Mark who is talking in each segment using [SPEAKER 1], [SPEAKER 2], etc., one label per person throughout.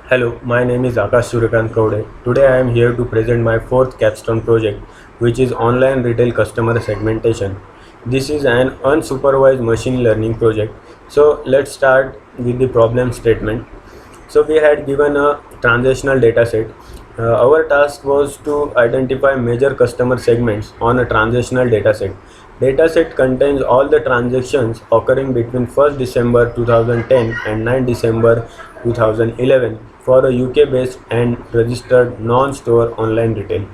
[SPEAKER 1] Hello, my name is Akash Suryakanth Kaude. Today I am here to present my fourth Capstone project, which is online retail customer segmentation. This is an unsupervised machine learning project. So let's start with the problem statement. So we had given a transactional data set. Our task was to identify major customer segments on a transactional data set. Data set contains all the transactions occurring between 1st December 2010 and 9 December 2011 for a UK based and registered non-store online retail.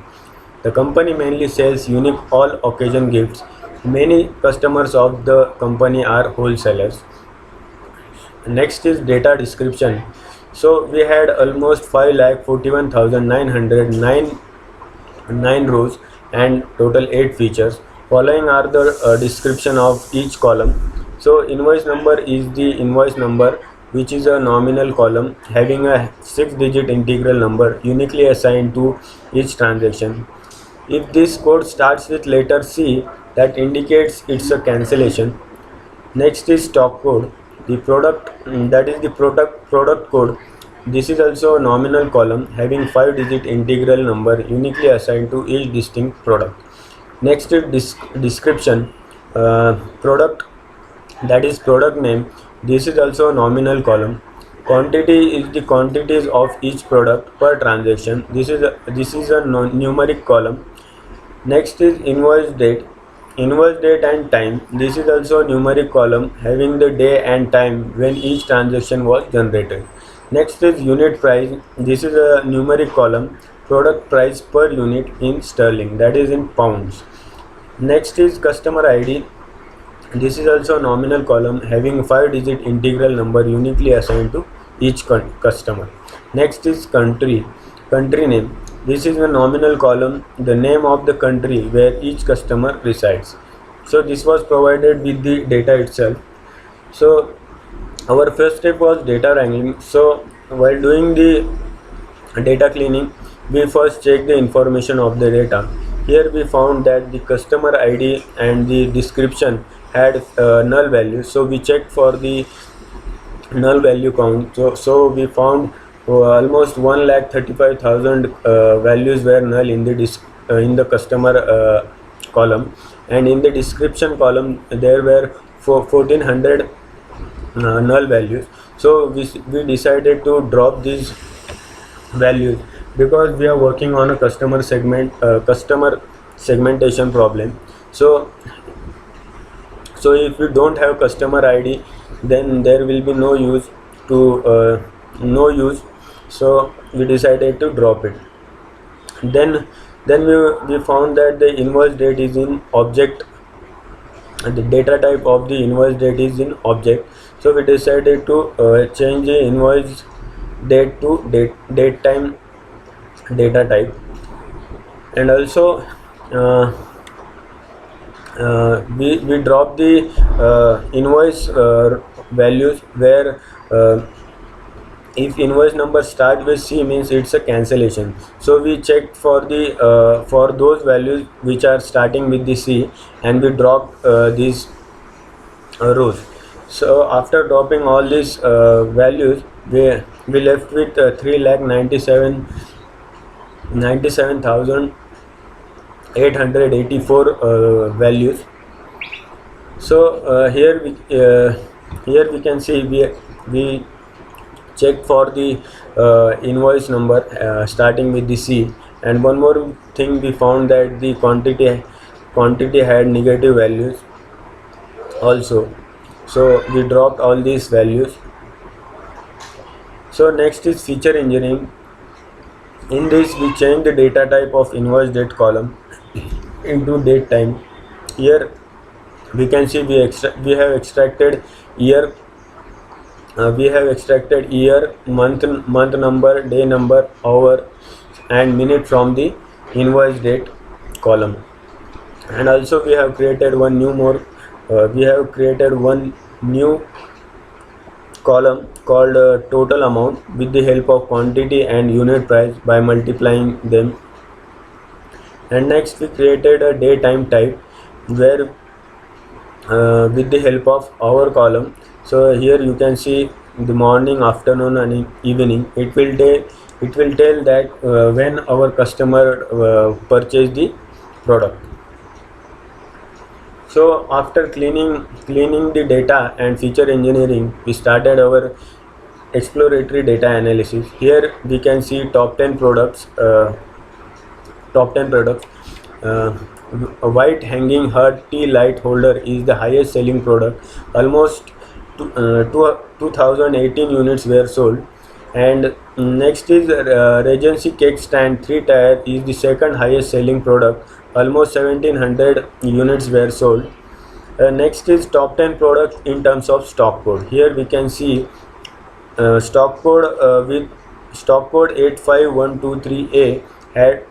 [SPEAKER 1] The company mainly sells unique all occasion gifts. Many customers of the company are wholesalers. Next is data description. So we had almost 5,41,909 rows and total 8 features. Following are the description of each column. So invoice number is the invoice number, which is a nominal column having a 6-digit integral number uniquely assigned to each transaction. If this code starts with letter C, that indicates it's a cancellation. Next is stock code. The product that is the product code. This is also a nominal column having 5-digit integral number uniquely assigned to each distinct product. Next is description. Product, that is product name. This is also a nominal column. Quantity is the quantities of each product per transaction. This is a numeric column. Next is invoice date. Invoice date and time. This is also a numeric column having the day and time when each transaction was generated. Next is unit price. This is a numeric column. Product price per unit in sterling, that is in pounds. Next is customer ID. This is also a nominal column having 5-digit integral number uniquely assigned to each customer. Next is country name. This is a nominal column, the name of the country where each customer resides. So this was provided with the data itself. So our first step was data wrangling. So while doing the data cleaning, we first check the information of the data. Here we found that the customer ID and the description had null values. So we checked for the null value count. So we found almost 1,35,000 values were null in the customer column, and in the description column there were 1,400 null values. So we decided to drop these values because we are working on a customer segmentation problem. So if you don't have customer ID, then there will be no use. So we decided to drop it. Then we found that the invoice date is in object. The data type of the invoice date is in object. So we decided to change the invoice date to date time data type. And also we drop the invoice values where if invoice number start with C means it's a cancellation. So we checked for the for those values which are starting with the C, and we dropped these rows. So after dropping all these values, we left with 3,97,884 values. So here we can see we checked for the invoice number starting with the C, and one more thing, we found that the quantity had negative values also. So we dropped all these values. So next is feature engineering. In this we change the data type of invoice date column into date time. Here we can see we have extracted year. Month number, day number, hour, and minute from the invoice date column. And also we have created one new column called total amount with the help of quantity and unit price by multiplying them. And next we created a day time type where with the help of hour column. So here you can see the morning, afternoon, and evening. It will tell that when our customer purchase the product. So after cleaning the data and feature engineering, we started our exploratory data analysis. Here we can see top 10 products. Uh, a white hanging heart tea light holder is the highest selling product. Almost 2018 units were sold. And next is Regency cake stand 3 tier is the second highest selling product. Almost 1700 units were sold. Next is top 10 products in terms of stock code. Here we can see stock code with stock code 85123A had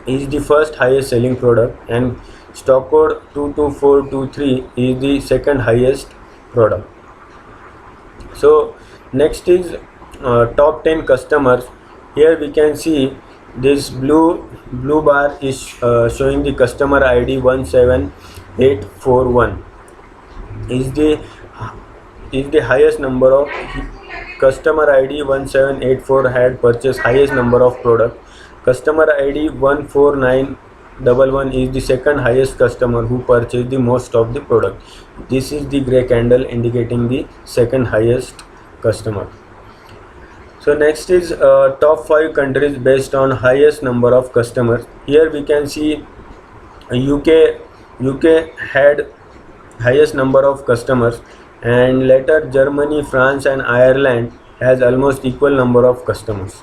[SPEAKER 1] is the first highest selling product, and stock code 22423 is the second highest product. So next is top 10 customers. Here we can see this blue bar is showing the customer ID 17841 is the highest number of customer ID 1784 had purchased highest number of product. Customer ID 14911 is the second highest customer who purchased the most of the product. This is the gray candle indicating the second highest customer. So next is top 5 countries based on highest number of customers. Here we can see UK had highest number of customers, and later Germany, France and Ireland has almost equal number of customers.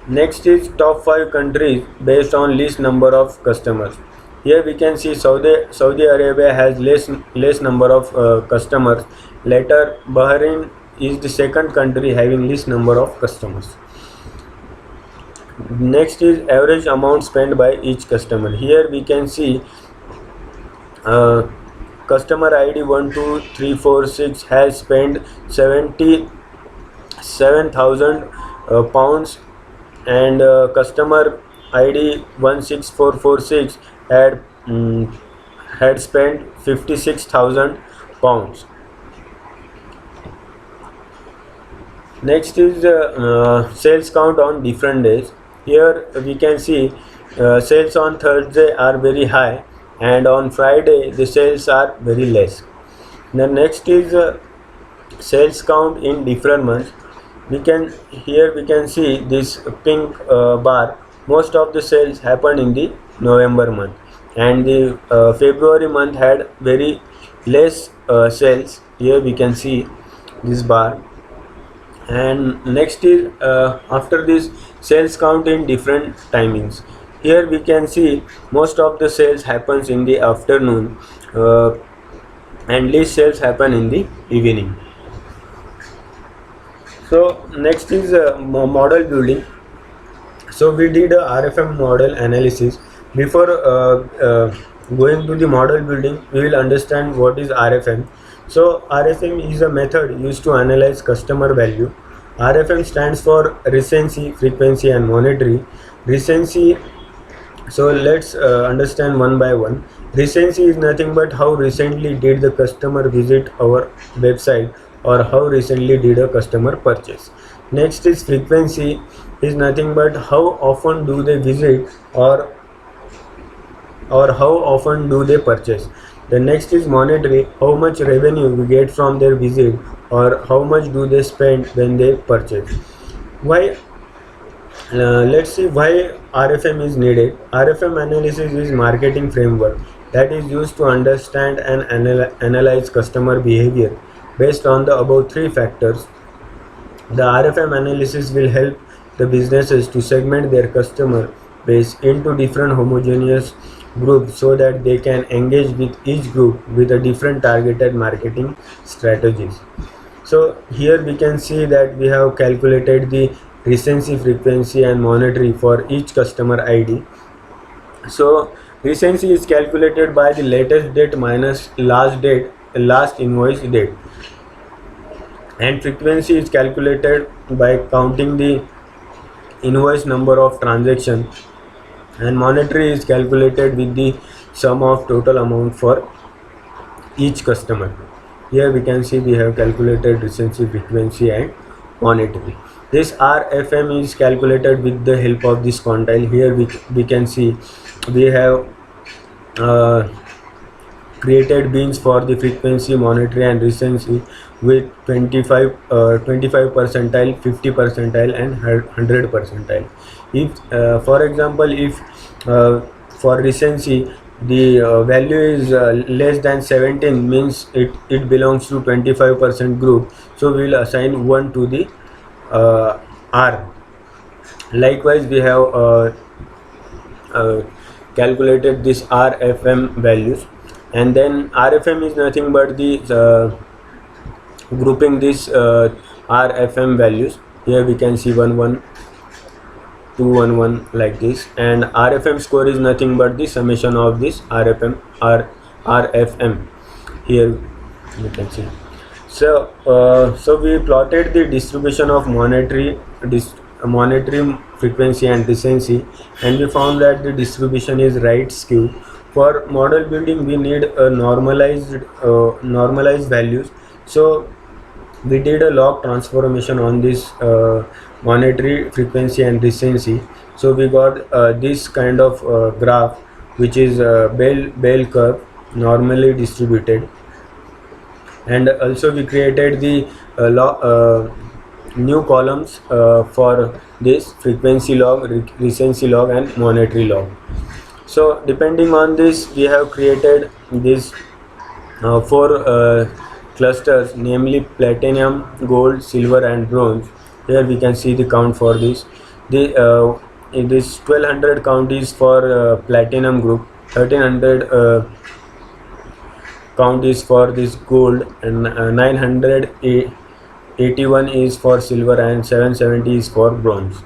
[SPEAKER 1] Next is top 5 countries based on least number of customers. Here we can see Saudi Arabia has less number of customers. Later Bahrain is the second country having least number of customers. Next is average amount spent by each customer. Here we can see customer ID 12346 has spent 77,000 pounds, and customer ID 16446 had spent 56,000 pounds. Next is sales count on different days. Here we can see sales on Thursday are very high, and on Friday the sales are very less. The next is sales count in different months. Here we can see this pink bar. Most of the sales happened in the November month, and the February month had very less sales. Here we can see this bar. And next is after this sales count in different timings. Here we can see most of the sales happens in the afternoon, and least sales happen in the evening. So next is model building. So we did a RFM model analysis. Before going to the model building, we will understand what is RFM. So RFM is a method used to analyze customer value. RFM stands for recency, frequency and monetary. Recency, so let's understand one by one. Recency is nothing but how recently did the customer visit our website, or how recently did a customer purchase. Next is frequency, is nothing but how often do they visit, or how often do they purchase. The next is monetary, how much revenue we get from their visit, or how much do they spend when they purchase. Why? Let's see why RFM is needed. RFM analysis is marketing framework that is used to understand and analyze customer behavior based on the above three factors. The RFM analysis will help the businesses to segment their customer base into different homogeneous groups so that they can engage with each group with a different targeted marketing strategies. So here we can see that we have calculated the recency, frequency and monetary for each customer ID. So recency is calculated by the latest date minus last invoice date, and frequency is calculated by counting the invoice number of transactions, and monetary is calculated with the sum of total amount for each customer. Here we can see we have calculated recency, frequency and monetary. This RFM is calculated with the help of this quantile. Here we can see we have uh, created bins for the frequency, monetary and recency with 25 percentile, 50 percentile and 100 percentile. If for example, if for recency the value is less than 17, means it belongs to 25% group, so we will assign 1 to the R. Likewise, we have uh, calculated this RFM values, and then RFM is nothing but the grouping this RFM values. Here we can see 11, 211 like this, and RFM score is nothing but the summation of this RFM. Here you can see. So we plotted the distribution of monetary frequency and recency, and we found that the distribution is right skew. For model building, we need a normalized values. So we did a log transformation on this monetary frequency and recency. So we got this kind of graph, which is bell curve, normally distributed. And also we created the new columns for this frequency log, recency log and monetary log. So depending on this, we have created this 4 clusters, namely platinum, gold, silver and bronze. Here we can see the count for this. In this 1200 count is for platinum group, 1300 count is for this gold, and 981 is for silver and 770 is for bronze.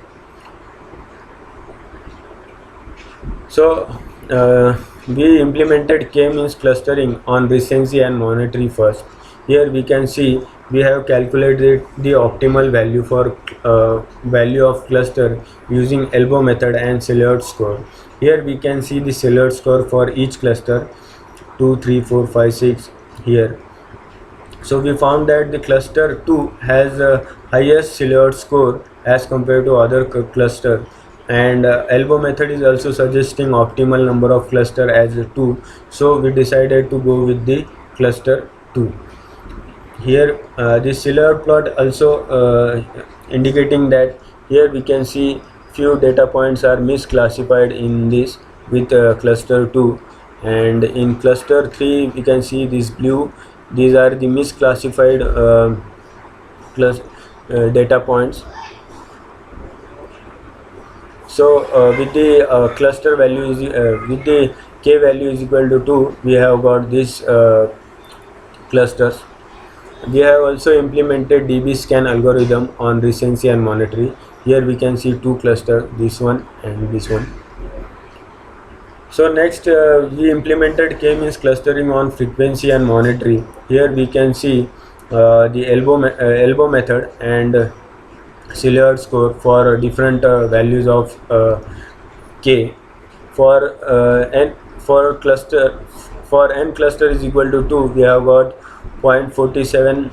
[SPEAKER 1] So we implemented K-means clustering on recency and monetary first. Here we can see we have calculated the optimal value for value of cluster using elbow method and Silhouette score. Here we can see the Silhouette score for each cluster, 2, 3, 4, 5, 6 here. So we found that the cluster 2 has a highest Silhouette score as compared to other cluster, and elbow method is also suggesting optimal number of cluster as 2, so we decided to go with the cluster 2. Here the Silhouette plot also indicating that here we can see few data points are misclassified in this with cluster 2, and in cluster 3 we can see this blue, these are the misclassified data points. So with the cluster value is with the K value is equal to 2, we have got these clusters. We have also implemented DB scan algorithm on recency and monetary. Here we can see 2 clusters, this one and this one. So next we implemented K-means clustering on frequency and monetary. Here we can see the elbow method and Silhouette score for different values of K. For n cluster is equal to 2, we have got 0.47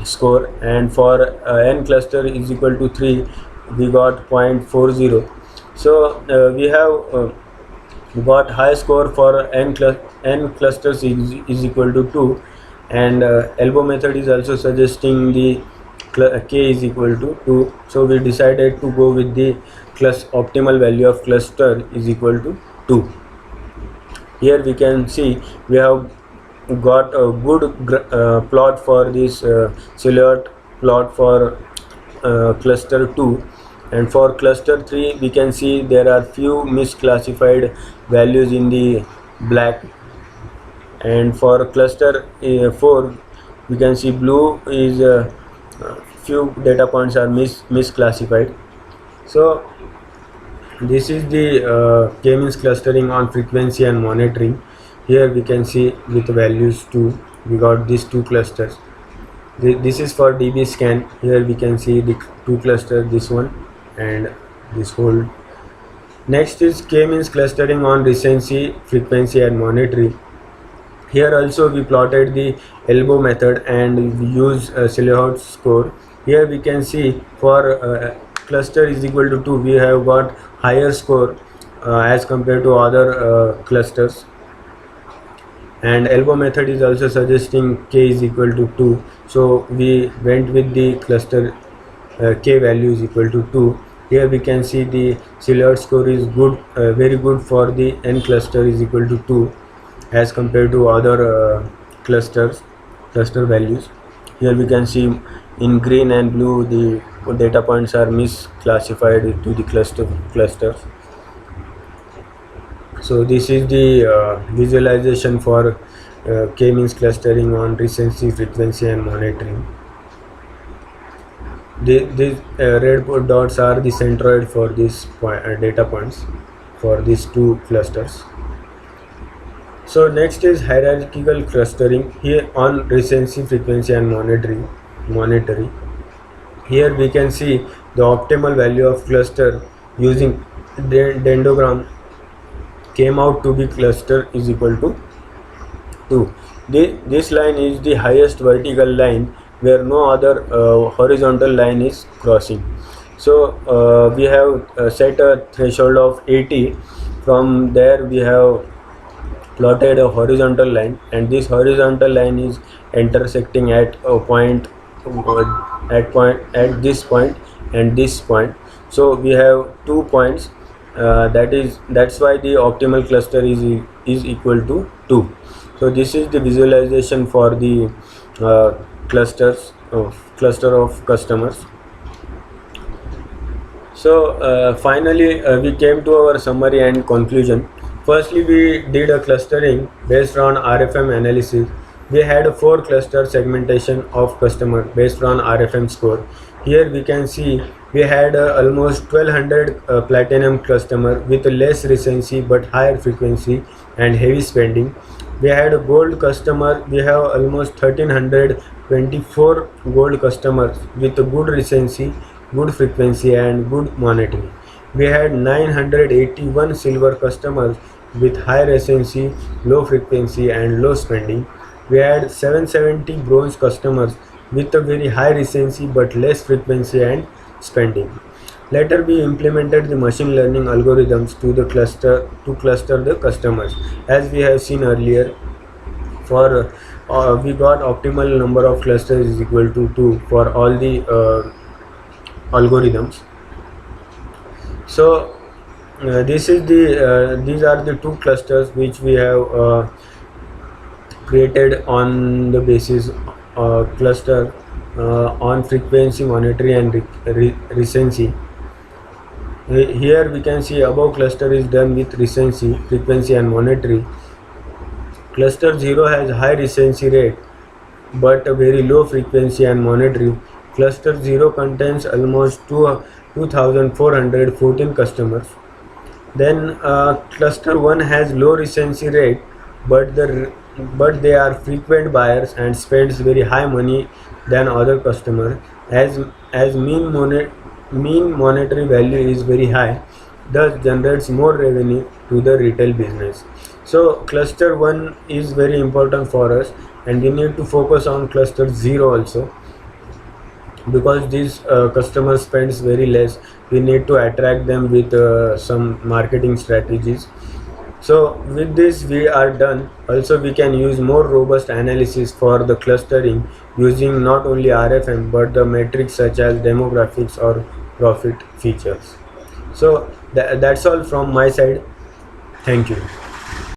[SPEAKER 1] score, and for n cluster is equal to 3, we got 0.40. So we have got high score for n clusters is equal to 2, and elbow method is also suggesting the K is equal to 2, so we decided to go with the optimal value of cluster is equal to 2. Here we can see we have got a good plot for this Silhouette plot for cluster 2, and for cluster 3 we can see there are few misclassified values in the black, and for cluster 4 we can see blue is few data points are misclassified. So this is the K-means clustering on frequency and monetary. Here we can see with values 2, we got these 2 clusters. This is for DB scan. Here we can see the 2 clusters, this one and this whole. Next is K-means clustering on recency, frequency and monetary. Here also we plotted the elbow method and we use silhouette score. Here we can see for cluster is equal to 2, we have got higher score as compared to other clusters, and elbow method is also suggesting k is equal to 2, so we went with the cluster k value is equal to 2. Here we can see the silhouette score is good, very good for the n cluster is equal to 2 as compared to other cluster values. Here we can see in green and blue the data points are misclassified to the clusters. So this is the visualization for k-means clustering on recency, frequency and monitoring. These red dots are the centroid for these data points for these two clusters. So next is hierarchical clustering. Here on recency, frequency and monitoring. Here we can see the optimal value of cluster using dendrogram came out to be cluster is equal to 2. This line is the highest vertical line where no other horizontal line is crossing. So we have set a threshold of 80. From there we have plotted a horizontal line, and this horizontal line is intersecting at a point at this point and this point. So we have 2 points, that's why the optimal cluster is equal to 2. So this is the visualization for the cluster of customers. So finally we came to our summary and conclusion. Firstly, we did a clustering based on RFM analysis. We had 4 cluster segmentation of customer based on RFM score. Here we can see we had almost 1200 platinum customer with less recency but higher frequency and heavy spending. We had a gold customer. We have almost 1324 gold customers with good recency, good frequency and good monitoring. We had 981 silver customers with high recency, low frequency and low spending. We had 770 bronze customers with a very high recency but less frequency and spending. Later we implemented the machine learning algorithms to cluster the customers. As we have seen earlier, for we got optimal number of clusters is equal to 2 for all the algorithms. So these are the 2 clusters which we have created on the basis cluster on frequency, monitoring and recency. Here we can see above cluster is done with recency, frequency and monitoring. Cluster 0 has high recency rate but a very low frequency and monitoring. Cluster 0 contains almost 2414 customers. Then cluster 1 has low recency rate but they are frequent buyers and spends very high money than other customers, as mean monetary value is very high, thus generates more revenue to the retail business. So cluster 1 is very important for us, and we need to focus on cluster 0 also, because these customers spends very less. We need to attract them with some marketing strategies. So with this we are done. Also we can use more robust analysis for the clustering using not only RFM but the metrics such as demographics or profit features. So that's all from my side. Thank you.